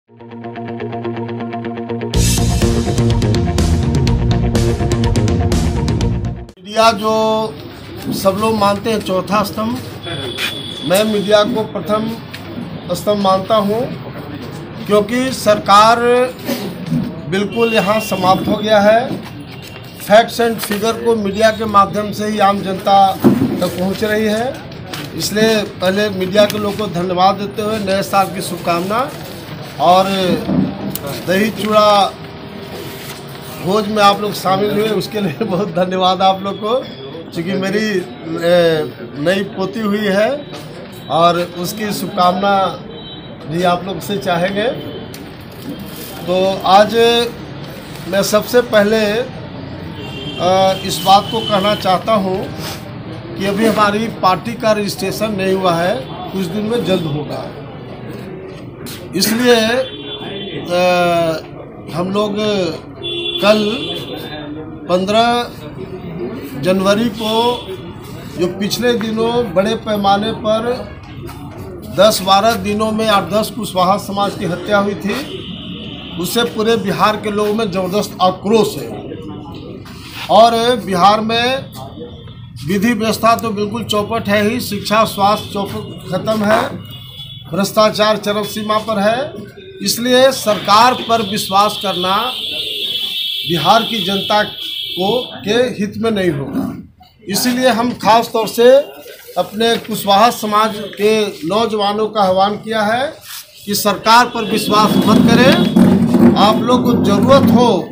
Media जो सब लोग मानते हैं चौथा स्तंभ, मैं मीडिया को प्रथम स्तंभ मानता हूं, क्योंकि सरकार बिल्कुल यहाँ समाप्त हो गया है। फैक्ट्स एंड फिगर को मीडिया के माध्यम से ही आम जनता तक पहुँच रही है। इसलिए पहले मीडिया के लोगों को धन्यवाद देते हुए नए साल की शुभकामना, और दही चूड़ा भोज में आप लोग शामिल हुए उसके लिए बहुत धन्यवाद आप लोग को, क्योंकि मेरी नई पोती हुई है और उसकी शुभकामना भी आप लोग से चाहेंगे। तो आज मैं सबसे पहले इस बात को कहना चाहता हूँ कि अभी हमारी पार्टी का रजिस्ट्रेशन नहीं हुआ है, कुछ दिन में जल्द होगा। इसलिए हम लोग कल 15 जनवरी को जो पिछले दिनों बड़े पैमाने पर 10-12 दिनों में 8-10 कुशवाहा समाज की हत्या हुई थी, उससे पूरे बिहार के लोगों में ज़बरदस्त आक्रोश है। और बिहार में विधि व्यवस्था तो बिल्कुल चौपट है ही, शिक्षा स्वास्थ्य चौपट खत्म है, भ्रष्टाचार चरम सीमा पर है। इसलिए सरकार पर विश्वास करना बिहार की जनता को के हित में नहीं होगा। इसीलिए हम खास तौर से अपने कुशवाहा समाज के नौजवानों का आह्वान किया है कि सरकार पर विश्वास मत करें। आप लोग को ज़रूरत हो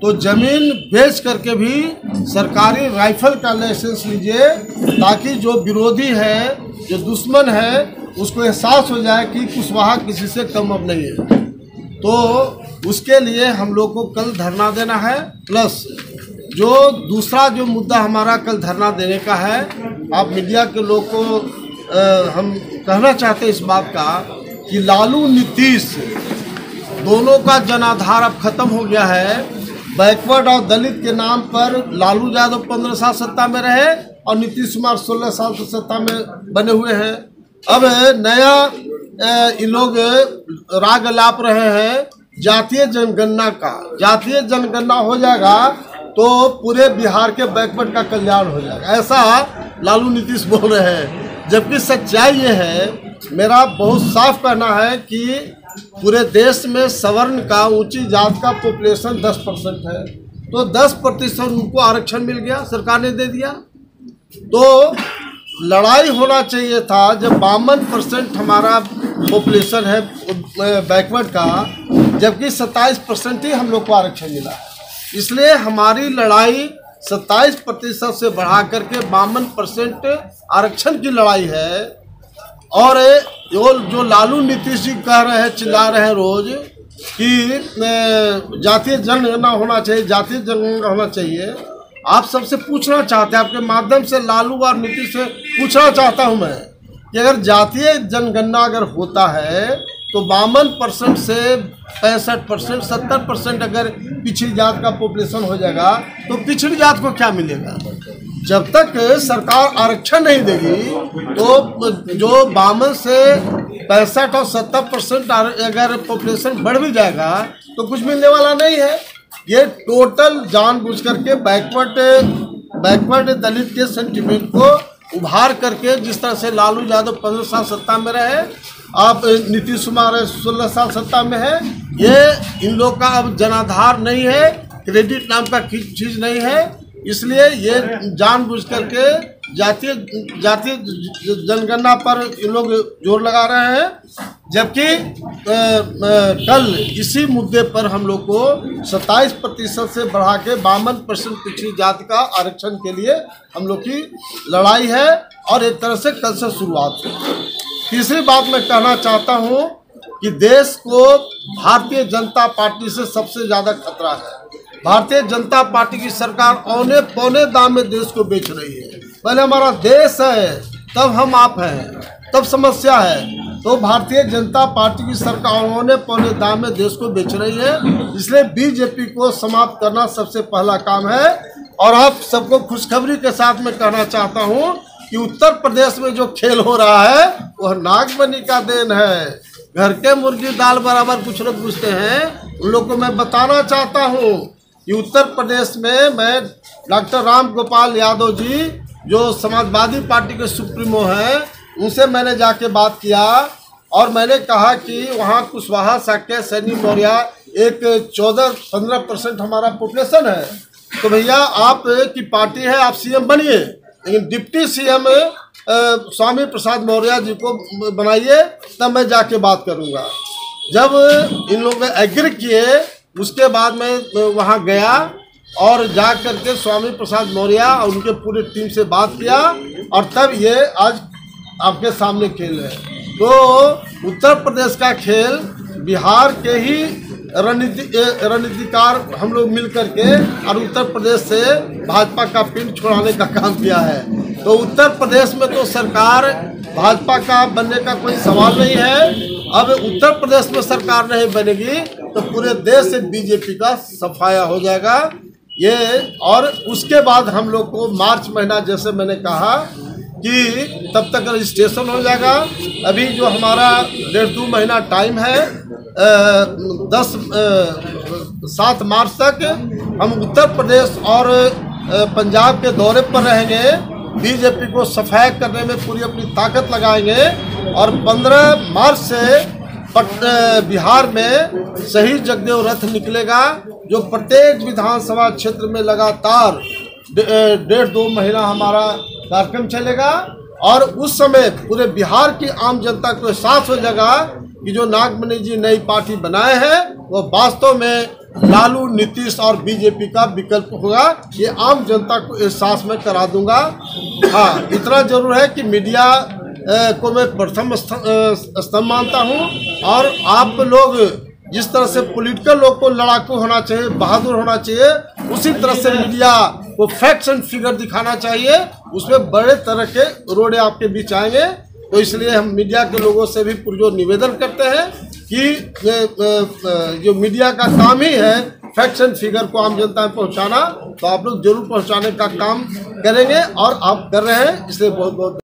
तो ज़मीन बेच करके भी सरकारी राइफल का लाइसेंस लीजिए, ताकि जो विरोधी है, जो दुश्मन है, उसको एहसास हो जाए कि कुशवाहा किसी से कम अब नहीं है। तो उसके लिए हम लोग को कल धरना देना है। प्लस जो दूसरा जो मुद्दा हमारा कल धरना देने का है, आप मीडिया के लोग को हम कहना चाहते हैं इस बात का कि लालू नीतीश दोनों का जनाधार अब खत्म हो गया है। बैकवर्ड और दलित के नाम पर लालू यादव 15 साल सत्ता में रहे और नीतीश कुमार 16 साल से सत्ता में बने हुए हैं। अब नया इन लोग राग लाप रहे हैं जातीय जनगणना का। जातीय जनगणना हो जाएगा तो पूरे बिहार के बैकवर्ड का कल्याण हो जाएगा, ऐसा लालू नीतीश बोल रहे हैं। जबकि सच्चाई ये है, मेरा बहुत साफ कहना है कि पूरे देश में सवर्ण का, ऊंची जात का पॉपुलेशन 10% है, तो 10% उनको आरक्षण मिल गया, सरकार ने दे दिया। तो लड़ाई होना चाहिए था जब 52% हमारा पॉपुलेशन है बैकवर्ड का, जबकि 27% ही हम लोग को आरक्षण मिला है। इसलिए हमारी लड़ाई 27% से बढ़ा करके 52% आरक्षण की लड़ाई है। और जो लालू नीतीश जी कह रहे हैं, चिल्ला रहे हैं रोज कि जातीय जनगणना होना चाहिए, जातीय जनगणना होना चाहिए। आप सबसे पूछना चाहते हैं, आपके माध्यम से लालू और नीतीश से पूछना चाहता हूं मैं कि अगर जातीय जनगणना अगर होता है तो 52% से 65%, 70% अगर पिछड़ी जात का पॉपुलेशन हो जाएगा तो पिछड़ी जात को क्या मिलेगा? जब तक सरकार आरक्षण नहीं देगी तो जो 52 से 65 और 70% अगर पॉपुलेशन बढ़ भी जाएगा तो कुछ मिलने वाला नहीं है। ये टोटल जानबूझ करके बैकवर्ड दलित के सेंटिमेंट को उभार करके, जिस तरह से लालू यादव 15 साल सत्ता में रहे, आप नीतीश कुमार 16 साल सत्ता में है, ये इन लोग का अब जनाधार नहीं है, क्रेडिट नाम का चीज़ नहीं है। इसलिए ये जानबूझ करके जातीय जनगणना पर इन लोग जोर लगा रहे हैं। जबकि कल इसी मुद्दे पर हम लोग को 27% से बढ़ा के 52% पिछड़ी जाति का आरक्षण के लिए हम लोग की लड़ाई है, और एक तरह से कल से शुरुआत है। तीसरी बात मैं कहना चाहता हूँ कि देश को भारतीय जनता पार्टी से सबसे ज़्यादा खतरा है। भारतीय जनता पार्टी की सरकार औने पौने दाम में देश को बेच रही है। पहले हमारा देश है, तब हम आप हैं, तब समस्या है। तो भारतीय जनता पार्टी की सरकार औने पौने दाम में देश को बेच रही है। इसलिए बीजेपी को समाप्त करना सबसे पहला काम है। और आप सबको खुशखबरी के साथ में कहना चाहता हूँ कि उत्तर प्रदेश में जो खेल हो रहा है वह नागमणि का देन है। घर के मुर्गी दाल बराबर कुछ लोग पूछते हैं। उन लोग को मैं बताना चाहता हूँ कि उत्तर प्रदेश में मैं डॉक्टर राम गोपाल यादव जी जो समाजवादी पार्टी के सुप्रीमो हैं, उनसे मैंने जाके बात किया और मैंने कहा कि वहाँ कुशवाहा, साक्य, सैनी, मौर्य एक 14-15% हमारा पॉपुलेशन है, तो भैया आप की पार्टी है, आप सीएम बनिए, लेकिन डिप्टी सीएम स्वामी प्रसाद मौर्य जी को बनाइए, तब मैं जाके बात करूँगा। जब इन लोगों ने एग्री किए, उसके बाद मैं वहाँ गया और जा करके स्वामी प्रसाद मौर्य और उनके पूरे टीम से बात किया और तब ये आज आपके सामने खेल है। तो उत्तर प्रदेश का खेल बिहार के ही रणनीतिकार हम लोग मिल करके और उत्तर प्रदेश से भाजपा का पिंड छुड़ाने का काम किया है। तो उत्तर प्रदेश में तो सरकार भाजपा का बनने का कोई सवाल नहीं है। अब उत्तर प्रदेश में सरकार नहीं बनेगी तो पूरे देश से बीजेपी का सफाया हो जाएगा ये। और उसके बाद हम लोग को मार्च महीना, जैसे मैंने कहा कि तब तक रजिस्ट्रेशन हो जाएगा। अभी जो हमारा 1.5-2 महीना टाइम है, 7 मार्च तक हम उत्तर प्रदेश और पंजाब के दौरे पर रहेंगे। बीजेपी को सफाया करने में पूरी अपनी ताकत लगाएंगे और 15 मार्च से बिहार में शहीद जगदेव रथ निकलेगा, जो प्रत्येक विधानसभा क्षेत्र में लगातार 1.5-2 महीना हमारा कार्यक्रम चलेगा। और उस समय पूरे बिहार की आम जनता को एहसास हो जाएगा कि जो नागमणि जी नई पार्टी बनाए हैं वो वास्तव में लालू, नीतीश और बीजेपी का विकल्प होगा। ये आम जनता को एहसास में करा दूंगा। हाँ, इतना जरूर है कि मीडिया को मैं प्रथम स्तंभ मानता हूँ और आप लोग जिस तरह से पॉलिटिकल लोग को लड़ाकू होना चाहिए, बहादुर होना चाहिए, उसी तरह से मीडिया को फैक्ट्स एंड फिगर दिखाना चाहिए। उसमें बड़े तरह के रोड़े आपके बीच आएंगे। तो इसलिए हम मीडिया के लोगों से भी पुरजोर निवेदन करते हैं कि जो मीडिया का काम ही है फैक्ट्स एंड फिगर को आम जनता में पहुंचाना, तो आप लोग जरूर पहुंचाने का काम करेंगे और आप कर रहे हैं। इसलिए बहुत बहुत